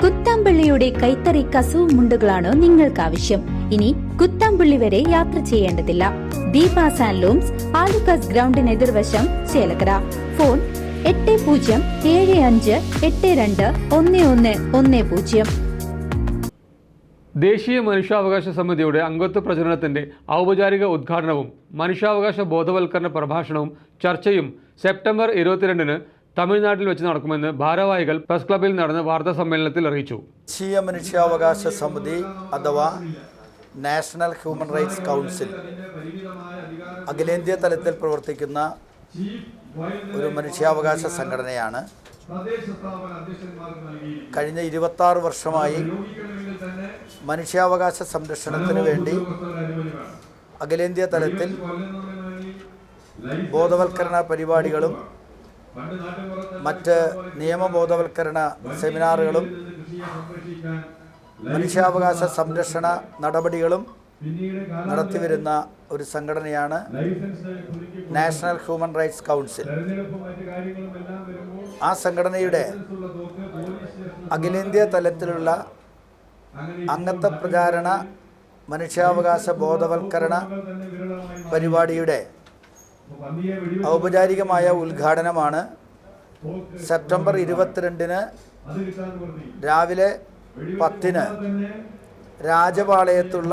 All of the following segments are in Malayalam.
കുത്താമ്പള്ളിയുടെ കൈത്തറി കസവ് മുണ്ടുകളാണ് നിങ്ങൾക്ക് ആവശ്യം. ഇനി കുത്താമ്പള്ളി വരെ യാത്ര ചെയ്യേണ്ടതില്ല. ദീപാസ് ആൻഡ് ലൂംസ്, ആലുക്കാസ് ഗ്രൗണ്ടിന് എതിർവശം, ചേലക്കര. ഫോൺ 8075821110. ദേശീയ മനുഷ്യാവകാശ സമിതിയുടെ അംഗത്വ പ്രചരണത്തിന്റെ ഔപചാരിക ഉദ്ഘാടനവും മനുഷ്യാവകാശ ബോധവൽക്കരണ പ്രഭാഷണവും ചർച്ചയും സെപ്റ്റംബർ 22-ന് തമിഴ്നാട്ടിൽ വെച്ച് നടക്കുമെന്ന് ഭാരവാഹികൾ പ്രസ് ക്ലബിൽ നടന്ന വാർത്താ സമ്മേളനത്തിൽ അറിയിച്ചു. ദേശീയ മനുഷ്യാവകാശ സമിതി അഥവാ നാഷണൽ ഹ്യൂമൻ റൈറ്റ്സ് കൗൺസിൽ അഖിലേന്ത്യാ തലത്തിൽ പ്രവർത്തിക്കുന്ന ഒരു മനുഷ്യാവകാശ സംഘടനയാണ്. കഴിഞ്ഞ 26 വർഷമായി മനുഷ്യാവകാശ സംരക്ഷണത്തിന് വേണ്ടി അഖിലേന്ത്യാ തലത്തിൽ ബോധവൽക്കരണ പരിപാടികളും മറ്റ് നിയമബോധവൽക്കരണ സെമിനാറുകളും മനുഷ്യാവകാശ സംരക്ഷണ നടപടികളും നടത്തിവരുന്ന ഒരു സംഘടനയാണ് നാഷണൽ ഹ്യൂമൻ റൈറ്റ്സ് കൗൺസിൽ. ആ സംഘടനയുടെ അഖിലേന്ത്യാ തലത്തിലുള്ള അംഗത്വ പ്രചാരണ മനുഷ്യാവകാശ ബോധവൽക്കരണ പരിപാടിയുടെ ഔപചാരികമായ ഉദ്ഘാടനമാണ് സെപ്റ്റംബർ 22-ന് രാവിലെ 10-ന് രാജപാളയത്തുള്ള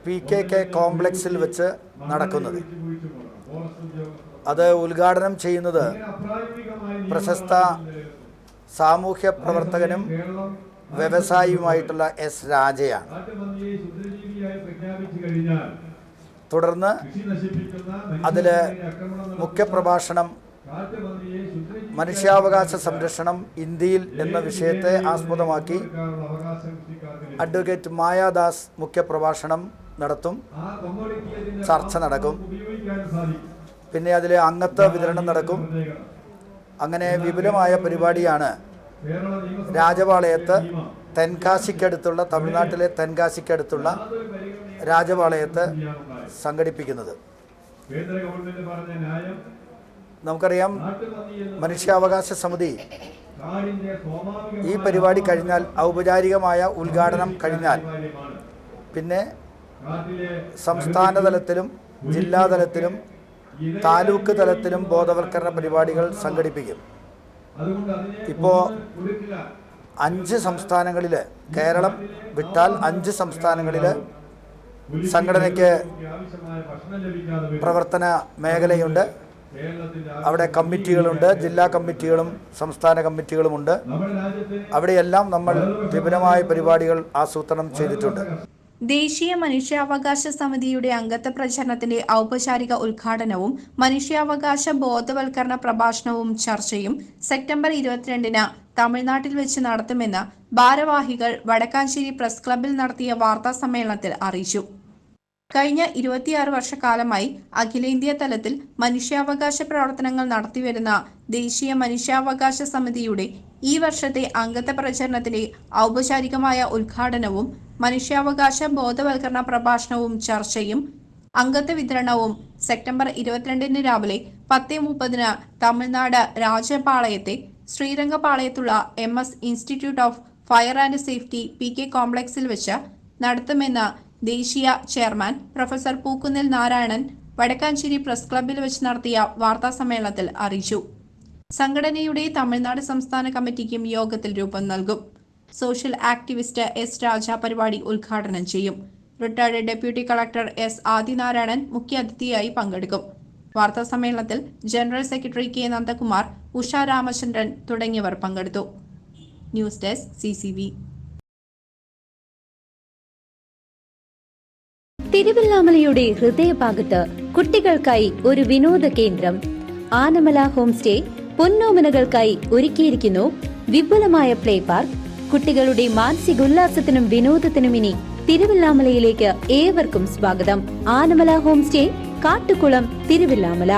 PKK കോംപ്ലക്സിൽ വെച്ച് നടക്കുന്നത്. അത് ഉദ്ഘാടനം ചെയ്യുന്നത് പ്രശസ്ത സാമൂഹ്യ പ്രവർത്തകനും വ്യവസായിയുമായിട്ടുള്ള S. രാജയാണ്. തുടർന്ന് അതിൽ മുഖ്യപ്രഭാഷണം മനുഷ്യാവകാശ സംരക്ഷണം ഇന്ത്യയിൽ എന്ന വിഷയത്തെ ആസ്പദമാക്കി അഡ്വക്കേറ്റ് മായാദാസ് മുഖ്യപ്രഭാഷണം നടത്തും. ചർച്ച നടക്കും. പിന്നെ അതിൽ അംഗത്വ വിതരണം നടക്കും. അങ്ങനെ വിപുലമായ പരിപാടിയാണ് രാജപാളയത്ത് തെൻകാശിക്കടുത്തുള്ള തമിഴ്നാട്ടിലെ തെൻകാശിക്കടുത്തുള്ള രാജപാളയത്ത് സംഘടിപ്പിക്കുന്നത്. നമുക്കറിയാം, മനുഷ്യാവകാശ സമിതി ഈ പരിപാടി കഴിഞ്ഞാൽ, ഔപചാരികമായ ഉദ്ഘാടനം കഴിഞ്ഞാൽ പിന്നെ സംസ്ഥാന തലത്തിലും ജില്ലാതലത്തിലും താലൂക്ക് തലത്തിലും ബോധവൽക്കരണ പരിപാടികൾ സംഘടിപ്പിക്കും. ഇപ്പോൾ 5 സംസ്ഥാനങ്ങളിൽ, കേരളം വിട്ടാൽ 5 സംസ്ഥാനങ്ങളിൽ സംഘടനയ്ക്ക് പ്രവർത്തന മേഖലയുണ്ട്. അവിടെ കമ്മിറ്റികളുണ്ട്, ജില്ലാ കമ്മിറ്റികളും സംസ്ഥാന കമ്മിറ്റികളുമുണ്ട്. അവിടെയെല്ലാം നമ്മൾ വിപുലമായ പരിപാടികൾ ആസൂത്രണം ചെയ്തിട്ടുണ്ട്. ദേശീയ മനുഷ്യാവകാശ സമിതിയുടെ അംഗത്വ പ്രചരണത്തിന്റെ ഔപചാരിക ഉദ്ഘാടനവും മനുഷ്യാവകാശ ബോധവൽക്കരണ പ്രഭാഷണവും ചർച്ചയും സെപ്റ്റംബർ 22-ന് തമിഴ്നാട്ടിൽ വെച്ച് നടത്തുമെന്ന് ഭാരവാഹികൾ വടക്കാഞ്ചേരി പ്രസ് ക്ലബിൽ നടത്തിയ വാർത്താ സമ്മേളനത്തിൽ അറിയിച്ചു. കഴിഞ്ഞ 26 വർഷക്കാലമായി അഖിലേന്ത്യാ തലത്തിൽ മനുഷ്യാവകാശ പ്രവർത്തനങ്ങൾ നടത്തിവരുന്ന ദേശീയ മനുഷ്യാവകാശ സമിതിയുടെ ഈ വർഷത്തെ അംഗത്വ പ്രചരണത്തിന്റെ ഔപചാരികമായ ഉദ്ഘാടനവും മനുഷ്യാവകാശ ബോധവൽക്കരണ പ്രഭാഷണവും ചർച്ചയും അംഗത്വ വിതരണവും സെപ്റ്റംബർ 22-ന് രാവിലെ 10:30-ന് തമിഴ്നാട് രാജപാളയത്തെ ശ്രീരംഗപാളയത്തുള്ള MS institute of fire and safety PK കോംപ്ലക്സിൽ വെച്ച് നടത്തുമെന്ന് ദേശീയ ചെയർമാൻ പ്രൊഫസർ പൂക്കുന്നിൽ നാരായണൻ വടക്കാഞ്ചേരി പ്രസ് ക്ലബിൽ വെച്ച് നടത്തിയ വാർത്താ സമ്മേളനത്തിൽ അറിയിച്ചു. സംഘടനയുടെ തമിഴ്നാട് സംസ്ഥാന കമ്മിറ്റിക്കും യോഗത്തിൽ രൂപം നൽകും. Social activist S. രാജ പരിപാടി ഉദ്ഘാടനം ചെയ്യും. Retired deputy collector S. Adinarayanan മുഖ്യാതിഥിയായി പങ്കെടുക്കും. വാർത്താ സമ്മേളനത്തിൽ general secretary K. Nandakumar, Usha Ramachandran തുടങ്ങിയവർ പങ്കെടുത്തു. News desk CCV. തിരുവല്ലാമലയുടെ ഹൃദയഭാഗത്ത് കുട്ടികൾക്കായി ഒരു വിനോദ കേന്ദ്രം ആനമല ഹോം സ്റ്റേ പൊന്നോമനകൾക്കായി ഒരുക്കിയിരിക്കുന്നു. വിപുലമായ പ്ലേ പാർക്ക്. കുട്ടികളുടെ മാനസിക ഉല്ലാസത്തിനും വിനോദത്തിനും ഇനി തിരുവല്ലാമലയിലേക്ക് ഏവർക്കും സ്വാഗതം. Anamala home stay, Kattukulam, Thiruvallamala.